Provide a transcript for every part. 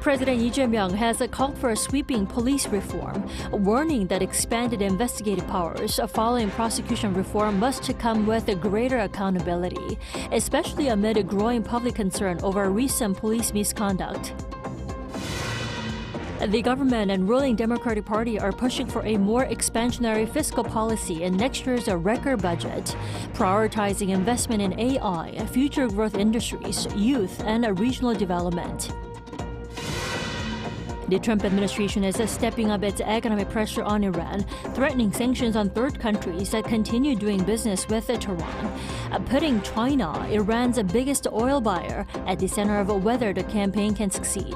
President Lee Jae-myung has called for a sweeping police reform, warning that expanded investigative powers following prosecution reform must come with greater accountability, especially amid a growing public concern over recent police misconduct. The government and ruling Democratic Party are pushing for a more expansionary fiscal policy in next year's record budget, prioritizing investment in AI, future growth industries, youth, and regional development. The Trump administration is stepping up its economic pressure on Iran, threatening sanctions on third countries that continue doing business with Tehran, putting China, Iran's biggest oil buyer, at the center of whether the campaign can succeed.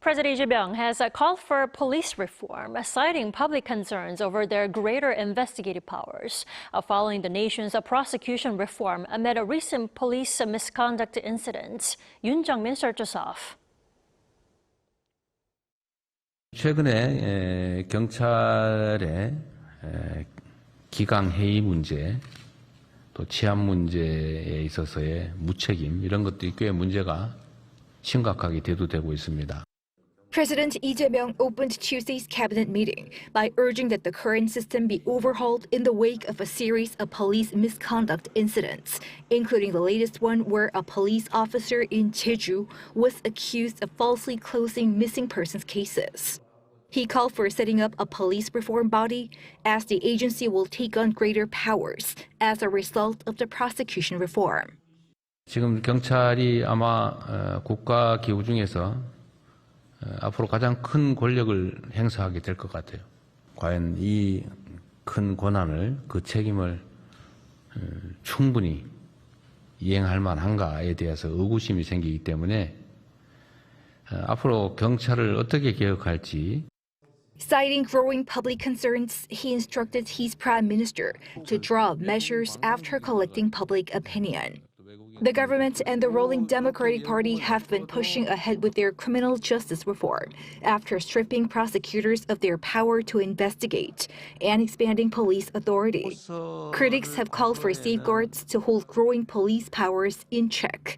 President Lee Jae-myung has called for police reform, citing public concerns over their greater investigative powers, following the nation's prosecution reform amid a recent police misconduct incidents. Yoon Jung-min starts us off. 최근에 경찰의 기강 해이 문제, 또 치안 문제에 있어서의 무책임 이런 것들이 꽤 문제가 심각하게 대두되고 있습니다. President Lee Jae-myung opened Tuesday's cabinet meeting by urging that the current system be overhauled in the wake of a series of police misconduct incidents, including the latest one where a police officer in Jeju was accused of falsely closing missing persons cases. He called for setting up a police reform body, as the agency will take on greater powers as a result of the prosecution reform. 지금 경찰이 아마 국가 기구 중에서 앞으로 가장 큰 권력을 행사하게 될 것 같아요. 과연 이 큰 권한을, 그 책임을 충분히 이행할 만한가에 대해서 의구심이 생기기 때문에 앞으로 경찰을 어떻게 개혁할지. Citing growing public concerns, he instructed his prime minister to draw up measures after collecting public opinion. The government and the ruling Democratic Party have been pushing ahead with their criminal justice reform after stripping prosecutors of their power to investigate and expanding police authority. Critics have called for safeguards to hold growing police powers in check.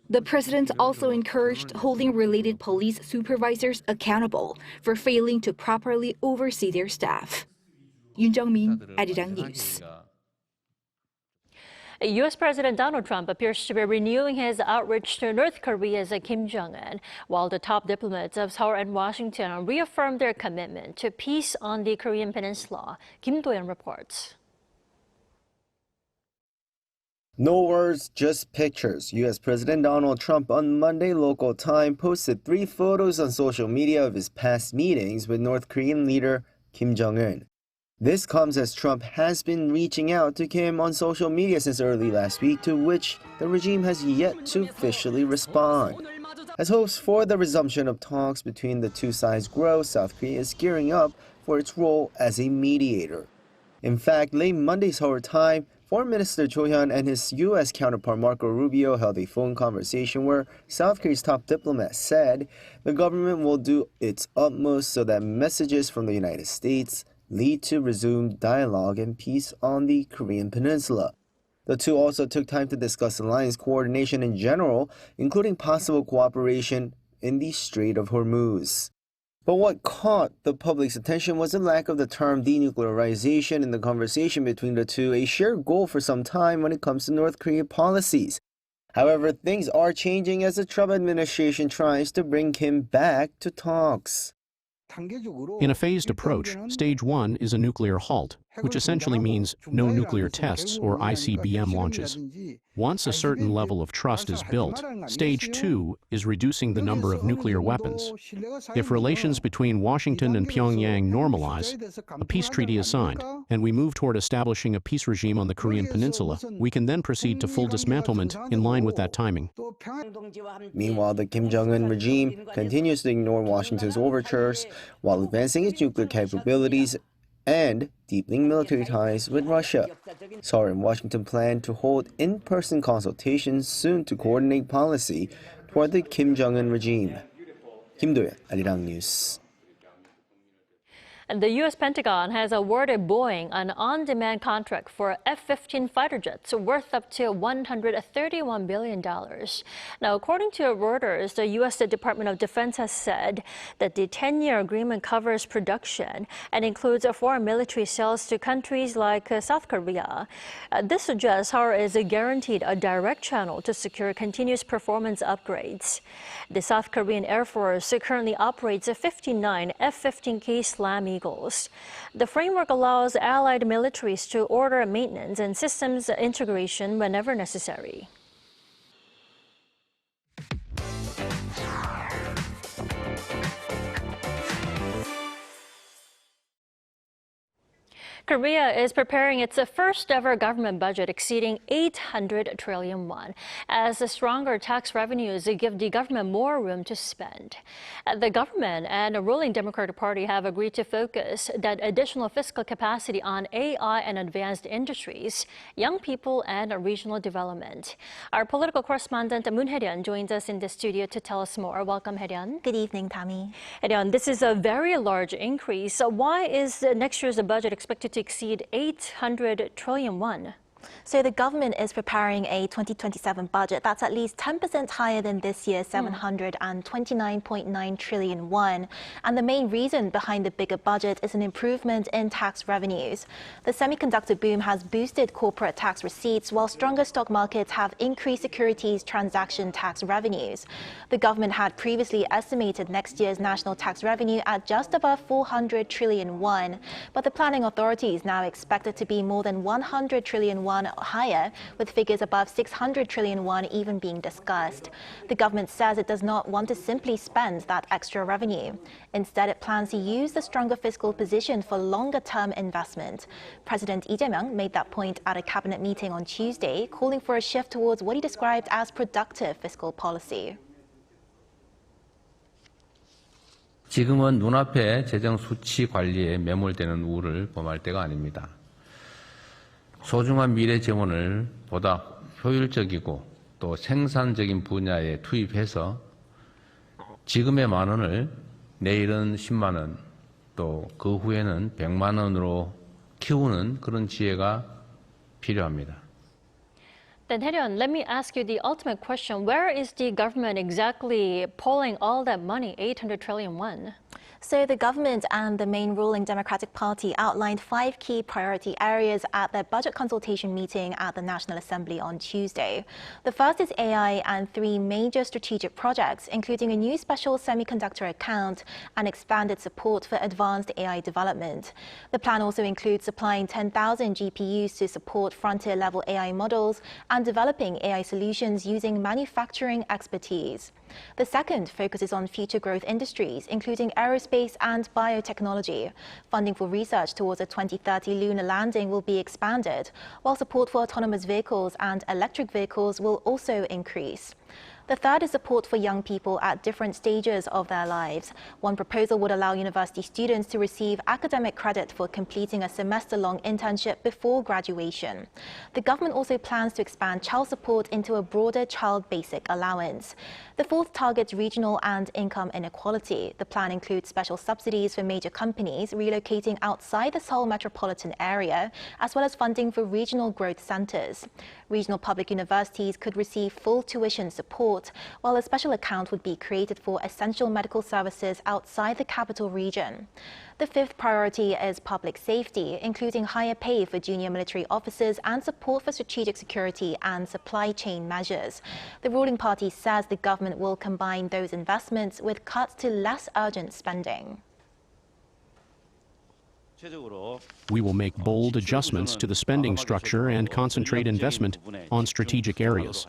The president also encouraged holding related police supervisors accountable for failing to properly oversee their staff. Yoon Jung-min, Arirang News. U.S. President Donald Trump appears to be renewing his outreach to North Korea's Kim Jong-un, while the top diplomats of Seoul and Washington reaffirmed their commitment to peace on the Korean Peninsula. Kim Do-yeon reports. No words, just pictures. U.S. President Donald Trump on Monday local time posted 3 photos on social media of his past meetings with North Korean leader Kim Jong-un. This comes as Trump has been reaching out to Kim on social media since early last week, to which the regime has yet to officially respond. As hopes for the resumption of talks between the two sides grow, South Korea is gearing up for its role as a mediator. In fact, late Monday Seoul time, Foreign Minister Cho Hyun and his U.S. counterpart Marco Rubio held a phone conversation where South Korea's top diplomat said the government will do its utmost so that messages from the United States lead to resumed dialogue and peace on the Korean Peninsula. The two also took time to discuss alliance coordination in general, including possible cooperation in the Strait of Hormuz. But what caught the public's attention was the lack of the term denuclearization in the conversation between the two, a shared goal for some time when it comes to North Korean policies. However, things are changing as the Trump administration tries to bring Kim back to talks. In a phased approach, Stage 1 is a nuclear halt, which essentially means no nuclear tests or ICBM launches. Once a certain level of trust is built, Stage 2 is reducing the number of nuclear weapons. If relations between Washington and Pyongyang normalize, a peace treaty is signed, and we move toward establishing a peace regime on the Korean Peninsula, we can then proceed to full dismantlement in line with that timing. Meanwhile, the Kim Jong-un regime continues to ignore Washington's overtures while advancing its nuclear capabilities and deepening military ties with Russia. Seoul and Washington plan to hold in-person consultations soon to coordinate policy toward the Kim Jong-un regime. Kim Do-yeon, Arirang News. And the U.S. Pentagon has awarded Boeing an on-demand contract for F-15 fighter jets worth up to $131 billion. Now, according to Reuters, the U.S. Department of Defense has said that the 10-year agreement covers production and includes foreign military sales to countries like South Korea. This suggests Seoul is guaranteed a direct channel to secure continuous performance upgrades. The South Korean Air Force currently operates 59 F-15K Slam Eagles. The framework allows allied militaries to order maintenance and systems integration whenever necessary. Korea is preparing its first ever government budget exceeding 800 trillion won, as the stronger tax revenues give the government more room to spend. The government and the ruling Democratic Party have agreed to focus that additional fiscal capacity on AI and advanced industries, young people, and regional development. Our political correspondent Moon Hae-ryun joins us in the studio to tell us more. Welcome, Hae-ryun. Good evening, Tammy. Hae-ryun, this is a very large increase. So why is next year's budget expected to exceed 800 trillion won? So the government is preparing a 2027 budget that's at least 10% higher than this year's 729.9 trillion won. And the main reason behind the bigger budget is an improvement in tax revenues. The semiconductor boom has boosted corporate tax receipts, while stronger stock markets have increased securities transaction tax revenues. The government had previously estimated next year's national tax revenue at just above 400 trillion won, but the planning authorities now expect it to be more than 100 trillion won higher, with figures above 600 trillion won even being discussed. The government says it does not want to simply spend that extra revenue. Instead, it plans to use the stronger fiscal position for longer-term investment. President Lee Jae-myung made that point at a cabinet meeting on Tuesday, calling for a shift towards what he described as productive fiscal policy. 지금은 눈앞에 재정 수치 관리에 매몰되는 우를 범할 때가 아닙니다. 소중한 미래 재원을 보다 효율적이고 또 생산적인 분야에 투입해서 지금의 10,000원을 내일은 10만 원, 또 그 후에는 100만 원으로 키우는 그런 지혜가 필요합니다. Then, Hae-ryun, let me ask you the ultimate question. Where is the government exactly pulling all that money, 800 trillion won? So the government and the main ruling Democratic Party outlined 5 key priority areas at their budget consultation meeting at the National Assembly on Tuesday. The first is AI and 3 major strategic projects, including a new special semiconductor account and expanded support for advanced AI development. The plan also includes supplying 10,000 GPUs to support frontier-level AI models and developing AI solutions using manufacturing expertise. The second focuses on future growth industries, including aerospace and biotechnology. Funding for research towards a 2030 lunar landing will be expanded, while support for autonomous vehicles and electric vehicles will also increase. The third is support for young people at different stages of their lives. One proposal would allow university students to receive academic credit for completing a semester-long internship before graduation. The government also plans to expand child support into a broader child basic allowance. The fourth targets regional and income inequality. The plan includes special subsidies for major companies relocating outside the Seoul metropolitan area, as well as funding for regional growth centers. Regional public universities could receive full tuition support, while a special account would be created for essential medical services outside the capital region. The fifth priority is public safety, including higher pay for junior military officers and support for strategic security and supply chain measures. The ruling party says the government will combine those investments with cuts to less urgent spending. We will make bold adjustments to the spending structure and concentrate investment on strategic areas.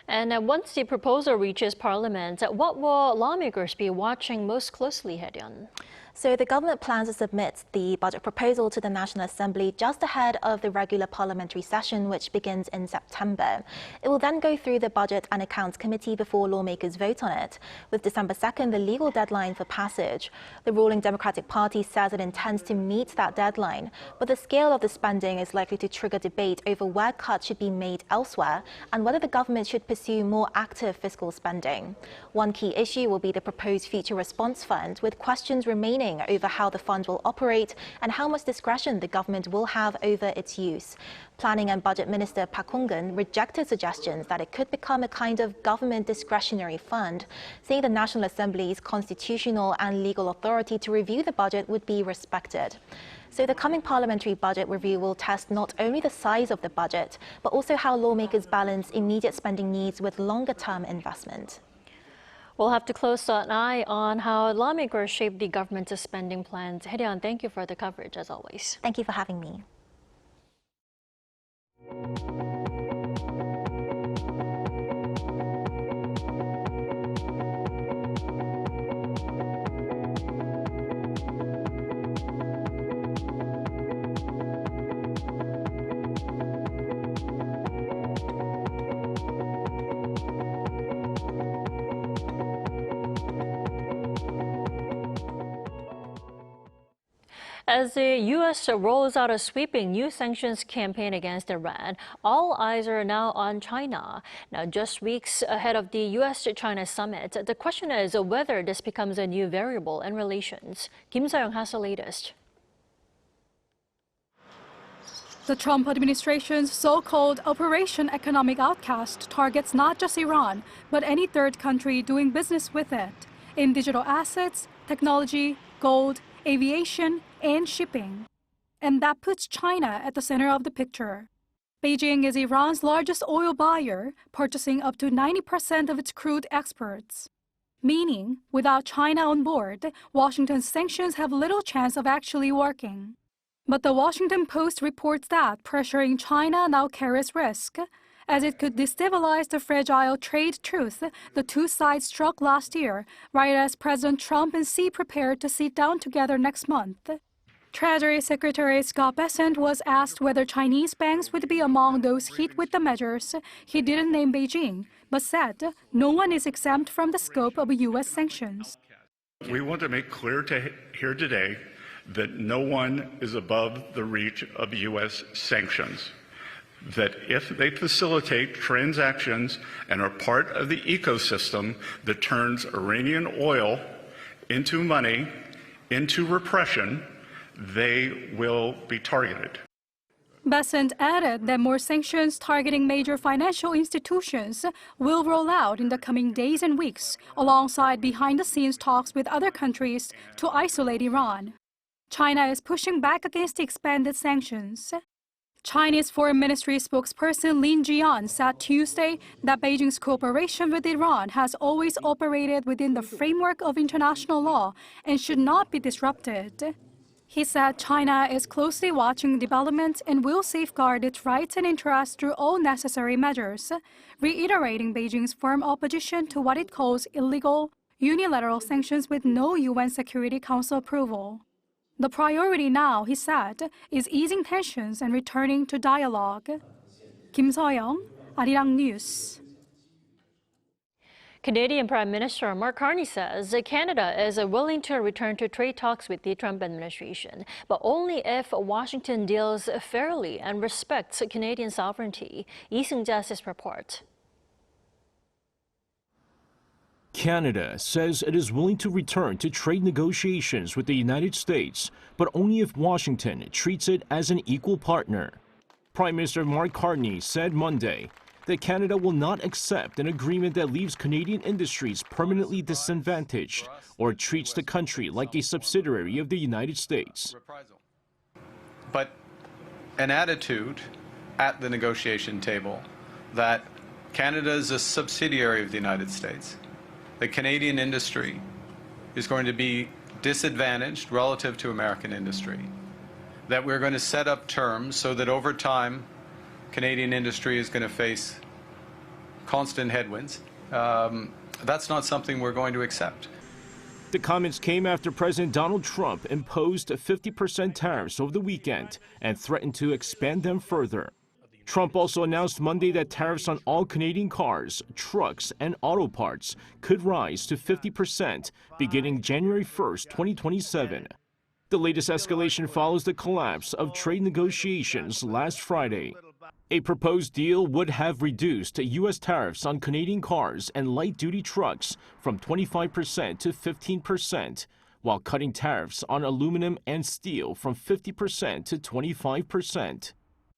And once the proposal reaches Parliament, what will lawmakers be watching most closely, Hae-ryun? So the government plans to submit the budget proposal to the National Assembly just ahead of the regular parliamentary session, which begins in September. It will then go through the Budget and Accounts Committee before lawmakers vote on it, with December 2nd the legal deadline for passage. The ruling Democratic Party says it intends to meet that deadline, but the scale of the spending is likely to trigger debate over where cuts should be made elsewhere and whether the government should pursue more active fiscal spending. One key issue will be the proposed Future Response Fund, with questions remaining uncertain over how the fund will operate and how much discretion the government will have over its use. Planning and Budget Minister Park Hong-kun rejected suggestions that it could become a kind of government discretionary fund, saying the National Assembly's constitutional and legal authority to review the budget would be respected. So the coming parliamentary budget review will test not only the size of the budget, but also how lawmakers balance immediate spending needs with longer-term investment. We'll have to close an eye on how lawmakers shape the government's spending plans. Arirang, thank you for the coverage, as always. Thank you for having me. As the U.S. rolls out a sweeping new sanctions campaign against Iran, all eyes are now on China. Now, just weeks ahead of the U.S.-China summit, the question is whether this becomes a new variable in relations. Kim Seong has the latest. The Trump administration's so-called Operation Economic Outcast targets not just Iran, but any third country doing business with it in digital assets, technology, gold, aviation, and shipping. And that puts China at the center of the picture. Beijing is Iran's largest oil buyer, purchasing up to 90% of its crude exports. Meaning, without China on board, Washington's sanctions have little chance of actually working. But the Washington Post reports that pressuring China now carries risk, as it could destabilize the fragile trade truce the two sides struck last year, right as President Trump and Xi prepared to sit down together next month. Treasury Secretary Scott Bessent was asked whether Chinese banks would be among those hit with the measures. He didn't name Beijing, but said no one is exempt from the scope of U.S. sanctions. We want to make clear here today that no one is above the reach of U.S. sanctions. That if they facilitate transactions and are part of the ecosystem that turns Iranian oil into money, into repression, they will be targeted. Bessent added that more sanctions targeting major financial institutions will roll out in the coming days and weeks, alongside behind-the-scenes talks with other countries to isolate Iran. China is pushing back against the expanded sanctions. Chinese Foreign Ministry spokesperson Lin Jian said Tuesday that Beijing's cooperation with Iran has always operated within the framework of international law and should not be disrupted. He said China is closely watching developments and will safeguard its rights and interests through all necessary measures, reiterating Beijing's firm opposition to what it calls illegal, unilateral sanctions with no UN Security Council approval. The priority now, he said, is easing tensions and returning to dialogue. Kim Seong, Arirang News. Canadian Prime Minister Mark Carney says Canada is willing to return to trade talks with the Trump administration, but only if Washington deals fairly and respects Canadian sovereignty. Lee Seung-ja's report. Canada says it is willing to return to trade negotiations with the United States, but only if Washington treats it as an equal partner. Prime Minister Mark Carney said Monday that Canada will not accept an agreement that leaves Canadian industries permanently disadvantaged or treats the country like a subsidiary of the United States. But an attitude at the negotiation table that Canada is a subsidiary of the United States, the Canadian industry is going to be disadvantaged relative to American industry, that we're going to set up terms so that over time Canadian industry is going to face constant headwinds. That's not something we're going to accept. The comments came after President Donald Trump imposed 50% tariffs over the weekend and threatened to expand them further. Trump also announced Monday that tariffs on all Canadian cars, trucks, and auto parts could rise to 50% beginning January 1st, 2027. The latest escalation follows the collapse of trade negotiations last Friday. A proposed deal would have reduced U.S. tariffs on Canadian cars and light-duty trucks from 25% to 15%, while cutting tariffs on aluminum and steel from 50% to 25%.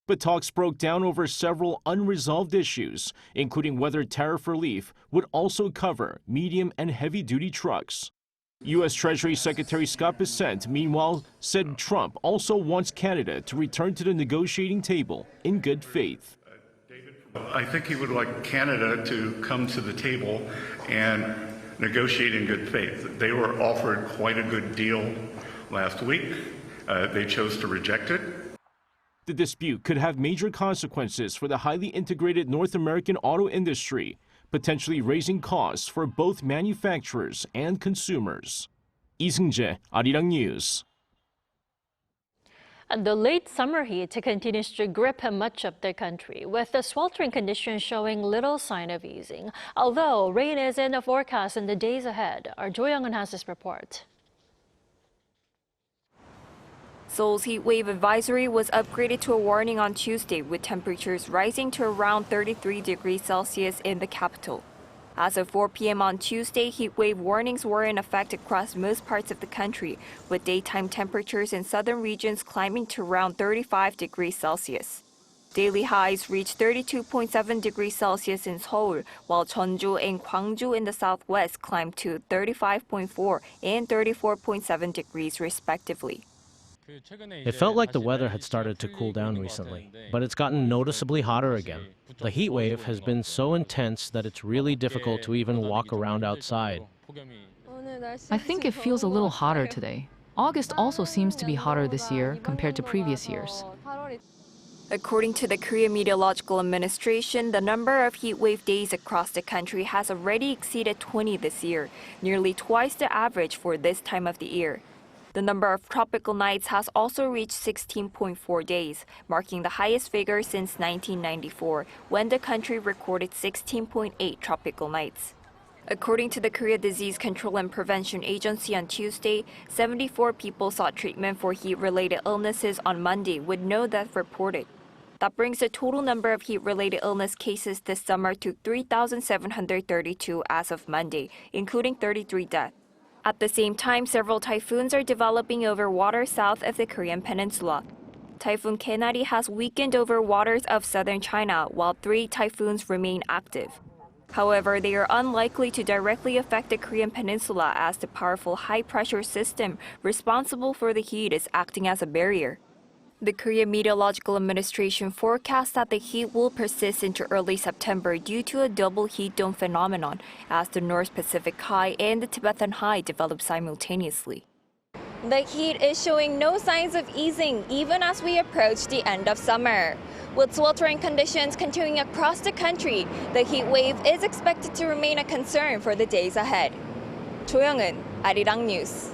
But talks broke down over several unresolved issues, including whether tariff relief would also cover medium and heavy-duty trucks. U.S. Treasury Secretary Scott Bessent, meanwhile, said Trump also wants Canada to return to the negotiating table in good faith. I think he would like Canada to come to the table and negotiate in good faith. They were offered quite a good deal last week. They chose to reject it. The dispute could have major consequences for the highly integrated North American auto industry, potentially raising costs for both manufacturers and consumers. Lee Seung-jae, Arirang News. And the late summer heat continues to grip much of the country, with the sweltering conditions showing little sign of easing. Although rain is in the forecast in the days ahead, our Jo Young-un has this report. Seoul's heat wave advisory was upgraded to a warning on Tuesday, with temperatures rising to around 33 degrees Celsius in the capital. As of 4 p.m. on Tuesday, heat wave warnings were in effect across most parts of the country, with daytime temperatures in southern regions climbing to around 35 degrees Celsius. Daily highs reached 32.7 degrees Celsius in Seoul, while Jeonju and Gwangju in the southwest climbed to 35.4 and 34.7 degrees respectively. It felt like the weather had started to cool down recently, but it's gotten noticeably hotter again. The heat wave has been so intense that it's really difficult to even walk around outside. I think it feels a little hotter today. August also seems to be hotter this year compared to previous years. According to the Korea Meteorological Administration, the number of heat wave days across the country has already exceeded 20 this year, nearly twice the average for this time of the year. The number of tropical nights has also reached 16.4 days, marking the highest figure since 1994, when the country recorded 16.8 tropical nights. According to the Korea Disease Control and Prevention Agency on Tuesday, 74 people sought treatment for heat-related illnesses on Monday, with no death reported. That brings the total number of heat-related illness cases this summer to 3,732 as of Monday, including 33 deaths. At the same time, several typhoons are developing over waters south of the Korean peninsula. Typhoon Kenari has weakened over waters of southern China, while 3 typhoons remain active. However, they are unlikely to directly affect the Korean peninsula as the powerful high-pressure system responsible for the heat is acting as a barrier. The Korea Meteorological Administration forecasts that the heat will persist into early September due to a double heat dome phenomenon as the North Pacific High and the Tibetan High develop simultaneously. The heat is showing no signs of easing even as we approach the end of summer. With sweltering conditions continuing across the country, the heat wave is expected to remain a concern for the days ahead. Jo Young-un, Arirang News.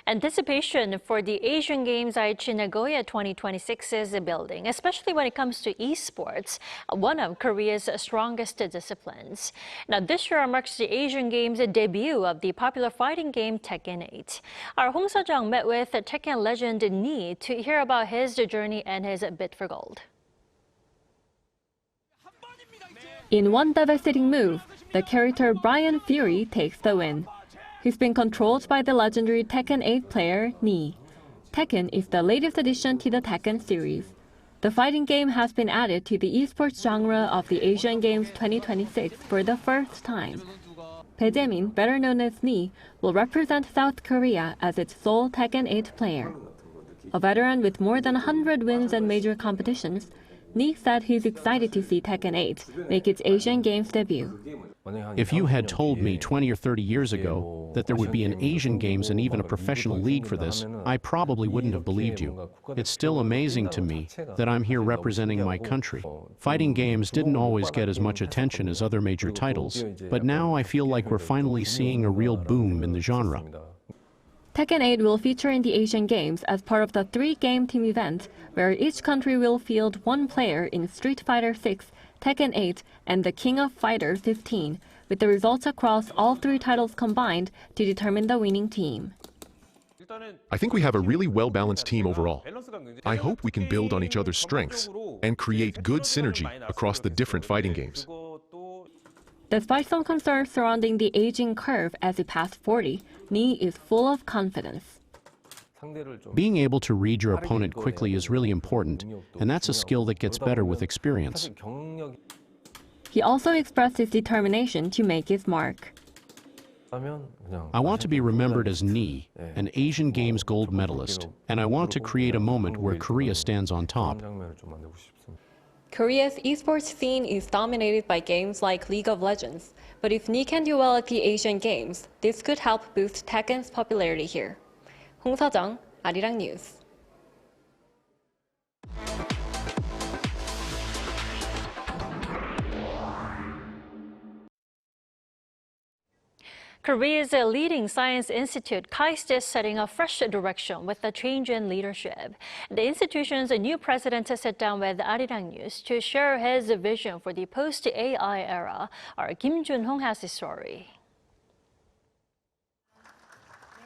Anticipation for the Asian Games Aichi Nagoya 2026 is building, especially when it comes to esports, one of Korea's strongest disciplines. Now, this year marks the Asian Games debut of the popular fighting game Tekken 8. Our Hong Seo-jung met with Tekken legend Ni to hear about his journey and his bid for gold. In one devastating move, the character Brian Fury takes the win. He's been controlled by the legendary Tekken 8 player, Ni. Tekken is the latest addition to the Tekken series. The fighting game has been added to the esports genre of the Asian Games 2026 for the first time. Bae Jae-min, better known as Ni, will represent South Korea as its sole Tekken 8 player. A veteran with more than 100 wins in major competitions, Ni said he's excited to see Tekken 8 make its Asian Games debut. If you had told me 20 or 30 years ago that there would be an Asian Games and even a professional league for this, I probably wouldn't have believed you. It's still amazing to me that I'm here representing my country. Fighting games didn't always get as much attention as other major titles, but now I feel like we're finally seeing a real boom in the genre. Tekken 8 will feature in the Asian Games as part of the 3-game team event, where each country will field one player in Street Fighter 6, Tekken 8, and the King of Fighters 15, with the results across all 3 titles combined to determine the winning team. I think we have a really well-balanced team overall. I hope we can build on each other's strengths and create good synergy across the different fighting games. Despite some concerns surrounding the aging curve as he passed 40, Ni is full of confidence. Being able to read your opponent quickly is really important, and that's a skill that gets better with experience. He also expressed his determination to make his mark. I want to be remembered as Ni, an Asian Games gold medalist, and I want to create a moment where Korea stands on top. Korea's esports scene is dominated by games like League of Legends, but if Ni can do well at the Asian Games, this could help boost Tekken's popularity here. Hong Seo-jung, Arirang News. Korea's leading science institute, KAIST, is setting a fresh direction with a change in leadership. The institution's new president sat down with Arirang News to share his vision for the post-AI era. Our Kim Jong-un has the story.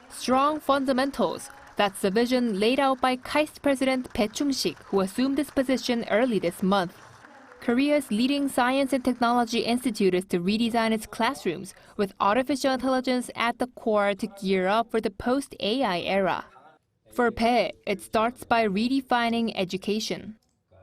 Strong fundamentals. That's the vision laid out by KAIST President Bae Chung-sik, who assumed this position early this month. Korea's leading science and technology institute is to redesign its classrooms with artificial intelligence at the core to gear up for the post-AI era. For Bae, it starts by redefining education.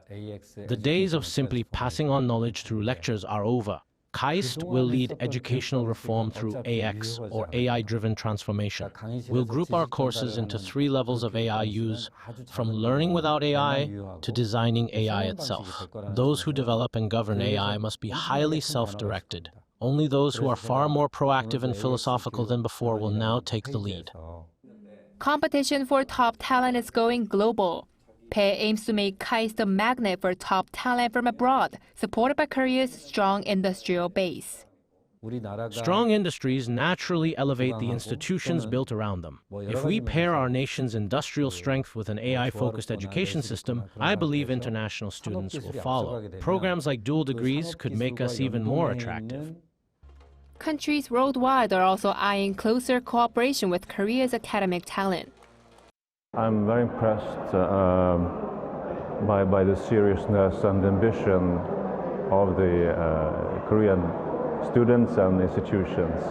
The days of simply passing on knowledge through lectures are over. KAIST will lead educational reform through AX, or AI-driven transformation. We'll group our courses into 3 levels of AI use, from learning without AI to designing AI itself. Those who develop and govern AI must be highly self-directed. Only those who are far more proactive and philosophical than before will now take the lead. Competition for top talent is going global. Bae aims to make KAIST a magnet for top talent from abroad, supported by Korea's strong industrial base. Strong industries naturally elevate the institutions built around them. If we pair our nation's industrial strength with an AI-focused education system, I believe international students will follow. Programs like dual degrees could make us even more attractive. Countries worldwide are also eyeing closer cooperation with Korea's academic talent. I'm very impressed by the seriousness and ambition of the Korean students and institutions.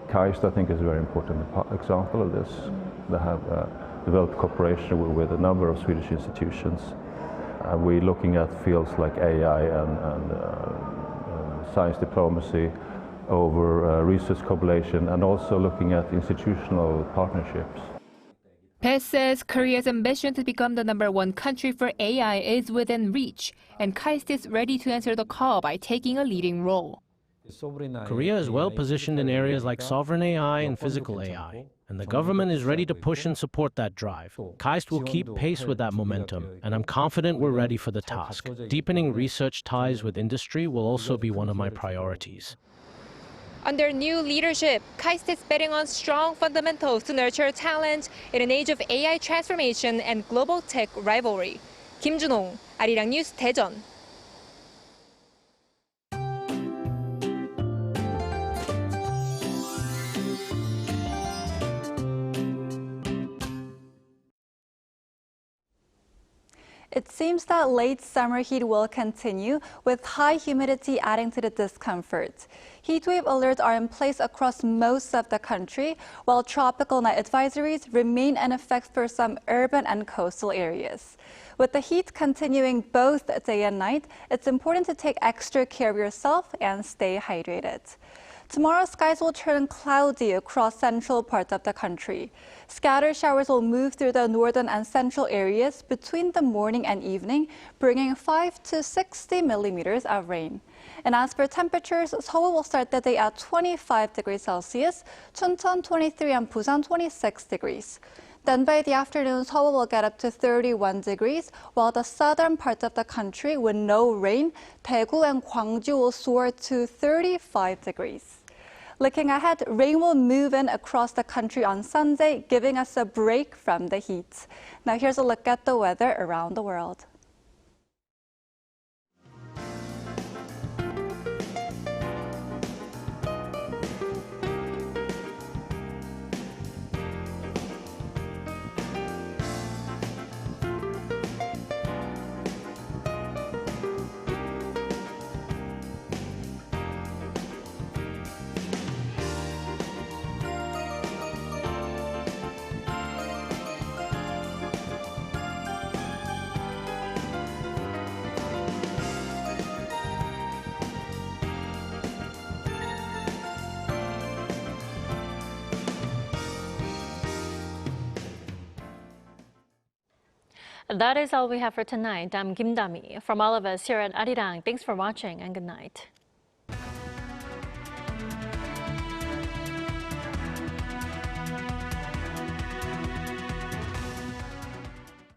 KAIST, I think, is a very important example of this. They have developed cooperation with a number of Swedish institutions. We're looking at fields like AI and science diplomacy over research collaboration, and also looking at institutional partnerships. Bae says Korea's ambition to become the #1 country for AI is within reach, and KAIST is ready to answer the call by taking a leading role. Korea is well positioned in areas like sovereign AI and physical AI, and the government is ready to push and support that drive. KAIST will keep pace with that momentum, and I'm confident we're ready for the task. Deepening research ties with industry will also be one of my priorities. Under new leadership, KAIST is betting on strong fundamentals to nurture talent in an age of AI transformation and global tech rivalry. Kim Jun-ong, Arirang News, Daejeon. It seems that late summer heat will continue, with high humidity adding to the discomfort. Heatwave alerts are in place across most of the country, while tropical night advisories remain in effect for some urban and coastal areas. With the heat continuing both day and night, it's important to take extra care of yourself and stay hydrated. Tomorrow, skies will turn cloudy across central parts of the country. Scattered showers will move through the northern and central areas between the morning and evening, bringing 5 to 60 millimeters of rain. And as for temperatures, Seoul will start the day at 25 degrees Celsius, Chuncheon 23 and Busan 26 degrees. Then by the afternoon, Seoul will get up to 31 degrees, while the southern parts of the country with no rain, Daegu and Gwangju will soar to 35 degrees. Looking ahead, rain will move in across the country on Sunday, giving us a break from the heat. Now here's a look at the weather around the world. That is all we have for tonight. I'm Kim Dami. From all of us here at Arirang, thanks for watching and good night.